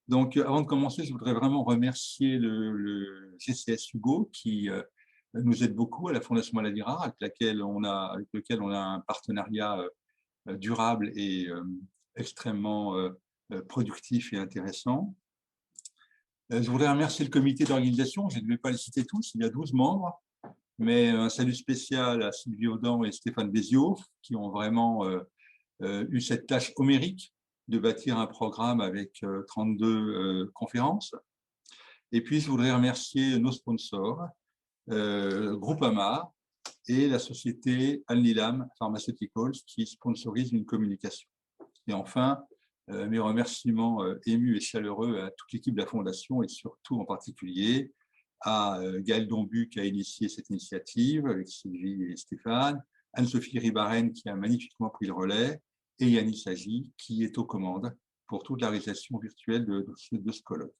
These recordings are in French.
Donc, avant de commencer, je voudrais vraiment remercier le GCS Hugo qui nous aide beaucoup à la Fondation Maladies Rares, avec lequel on a un partenariat durable et extrêmement productif et intéressant. Je voudrais remercier le comité d'organisation. Je ne vais pas les citer tous, il y a 12 membres, mais un salut spécial à Sylvie Audan et Stéphane Béziot qui ont vraiment eu cette tâche homérique de bâtir un programme avec 32 conférences. Et puis, je voudrais remercier nos sponsors, Groupama et la société Al-Nilam Pharmaceuticals qui sponsorise une communication. Et enfin, mes remerciements émus et chaleureux à toute l'équipe de la Fondation et surtout en particulier à Gaël Dombu qui a initié cette initiative avec Sylvie et Stéphane, Anne-Sophie Ribaren qui a magnifiquement pris le relais et Yannis Agi qui est aux commandes pour toute la réalisation virtuelle de ce colloque.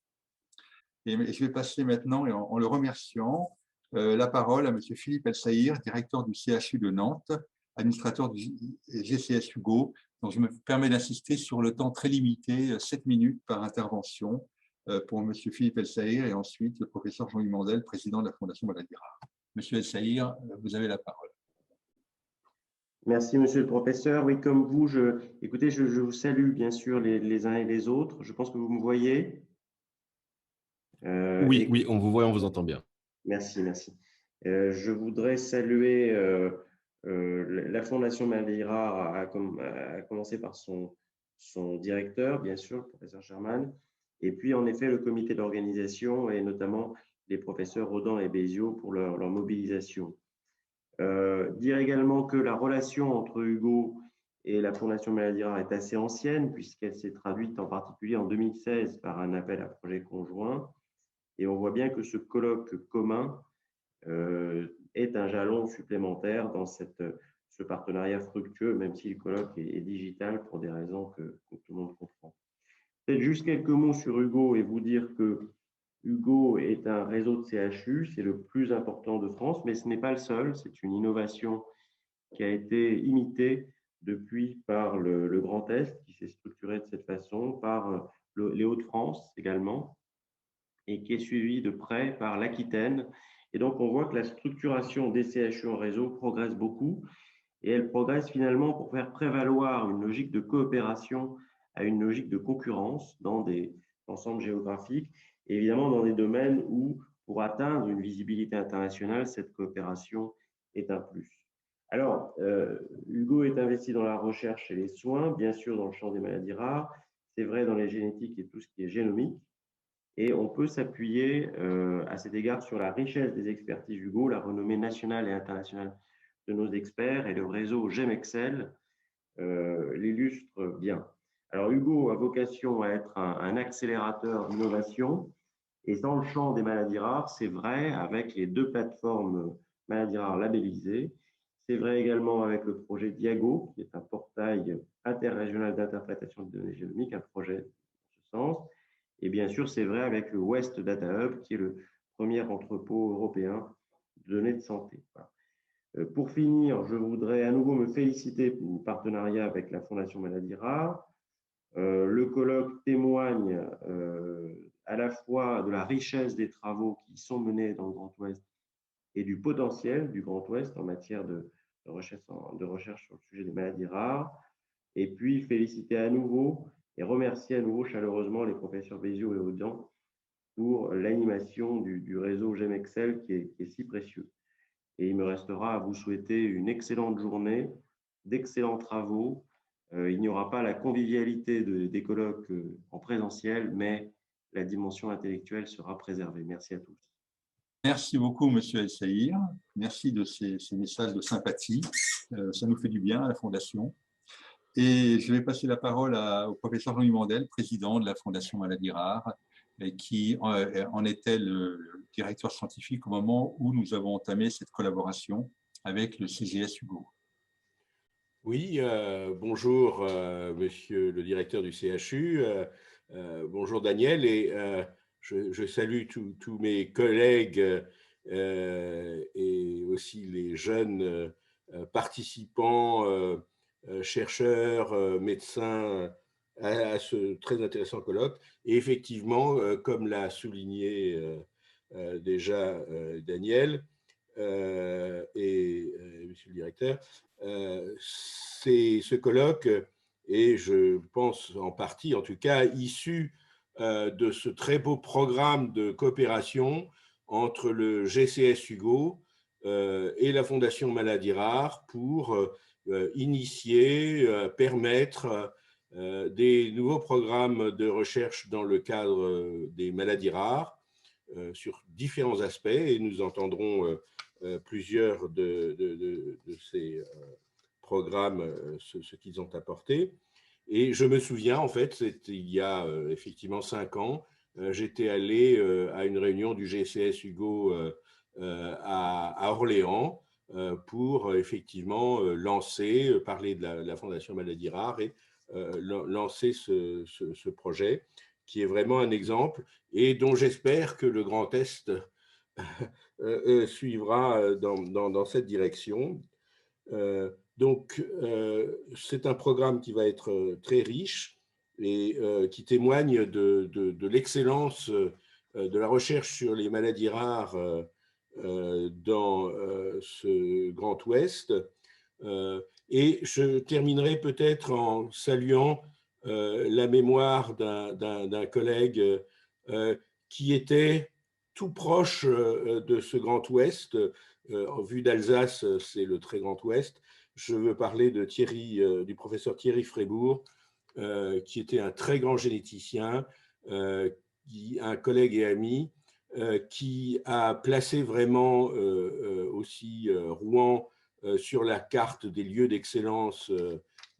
Et je vais passer maintenant, en le remerciant, la parole à M. Philippe El-Sahir, directeur du CHU de Nantes, administrateur du GCS Hugo. Donc, je me permets d'insister sur le temps très limité, 7 minutes par intervention, pour M. Philippe El-Sahir et ensuite le professeur Jean-Louis Mandel, président de la Fondation Maladies Rares. M. El-Sahir, vous avez la parole. Merci, monsieur le professeur. Oui, comme vous, écoutez, je vous salue bien sûr les uns et les autres. Je pense que vous me voyez. Oui, on vous voit, on vous entend bien. Merci, merci. Je voudrais saluer la Fondation Maladies Rares, à commencer par son directeur, bien sûr, le professeur Sherman, et puis en effet le comité d'organisation et notamment les professeurs Audan et Béziot pour leur mobilisation. Dire également que la relation entre Hugo et la Fondation Maladies Rares est assez ancienne puisqu'elle s'est traduite en particulier en 2016 par un appel à projet conjoint. Et on voit bien que ce colloque commun est un jalon supplémentaire dans ce partenariat fructueux, même si le colloque est digital pour des raisons que tout le monde comprend. Peut-être juste quelques mots sur Hugo et vous dire que Hugo est un réseau de CHU, c'est le plus important de France, mais ce n'est pas le seul. C'est une innovation qui a été imitée depuis par le Grand Est, qui s'est structuré de cette façon, par les Hauts-de-France également, et qui est suivie de près par l'Aquitaine. Et donc, on voit que la structuration des CHU en réseau progresse beaucoup, et elle progresse finalement pour faire prévaloir une logique de coopération à une logique de concurrence dans des ensembles géographiques, et évidemment dans des domaines où, pour atteindre une visibilité internationale, cette coopération est un plus. Alors, Hugo est investi dans la recherche et les soins, bien sûr dans le champ des maladies rares, c'est vrai dans les génétiques et tout ce qui est génomique, et on peut s'appuyer à cet égard sur la richesse des expertises Hugo, la renommée nationale et internationale de nos experts et le réseau GEMExcel l'illustre bien. Alors, Hugo a vocation à être un accélérateur d'innovation et dans le champ des maladies rares, c'est vrai avec les 2 plateformes maladies rares labellisées. C'est vrai également avec le projet Diago, qui est un portail interrégional d'interprétation de données génomiques, un projet dans ce sens. Et bien sûr, c'est vrai avec le West Data Hub, qui est le premier entrepôt européen de données de santé. Voilà. Pour finir, je voudrais à nouveau me féliciter pour le partenariat avec la Fondation Maladies Rares. Le colloque témoigne à la fois de la richesse des travaux qui sont menés dans le Grand Ouest et du potentiel du Grand Ouest en matière de recherche sur le sujet des maladies rares. Et puis, féliciter à nouveau et remercier à nouveau chaleureusement les professeurs Béziot et Audan pour l'animation du réseau GEMExcel qui est si précieux. Et il me restera à vous souhaiter une excellente journée, d'excellents travaux. Il n'y aura pas la convivialité des colloques en présentiel, mais la dimension intellectuelle sera préservée. Merci à tous. Merci beaucoup, Monsieur El-Sahir. Merci de ces messages de sympathie. Ça nous fait du bien à la Fondation. Et je vais passer la parole au professeur Jean-Louis Mandel, président de la Fondation Maladies Rares, et qui en était le directeur scientifique au moment où nous avons entamé cette collaboration avec le CGS Hugo. Oui, bonjour, monsieur le directeur du CHU. Bonjour, Daniel. Et je salue tous mes collègues et aussi les jeunes participants, chercheurs, médecins à ce très intéressant colloque. Et effectivement, comme l'a souligné déjà Daniel et Monsieur le directeur, ce colloque est, je pense en partie en tout cas, issu de ce très beau programme de coopération entre le GCS Hugo et la Fondation Maladies Rares pour initier, permettre des nouveaux programmes de recherche dans le cadre des maladies rares sur différents aspects, et nous entendrons plusieurs de ces programmes, ce qu'ils ont apporté. Et je me souviens, en fait, il y a effectivement 5 ans, j'étais allé à une réunion du GCS Hugo à Orléans pour effectivement lancer, parler de la Fondation Maladies Rares et lancer ce projet qui est vraiment un exemple et dont j'espère que le Grand Est suivra dans cette direction. Donc, c'est un programme qui va être très riche et qui témoigne de l'excellence de la recherche sur les maladies rares dans ce Grand Ouest. Et je terminerai peut-être en saluant la mémoire d'un collègue qui était tout proche de ce Grand Ouest. En vue d'Alsace, c'est le très Grand Ouest. Je veux parler de du professeur Thierry Frébourg, qui était un très grand généticien, un collègue et ami, qui a placé vraiment aussi Rouen sur la carte des lieux d'excellence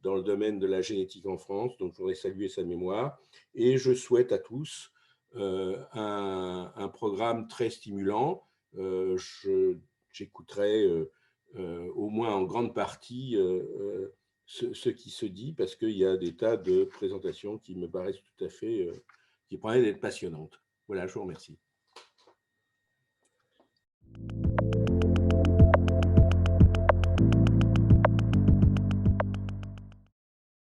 dans le domaine de la génétique en France. Donc, je voudrais saluer sa mémoire. Et je souhaite à tous un programme très stimulant. J'écouterai au moins en grande partie ce qui se dit, parce qu'il y a des tas de présentations qui me paraissent tout à fait, qui paraissent être passionnantes. Voilà, je vous remercie.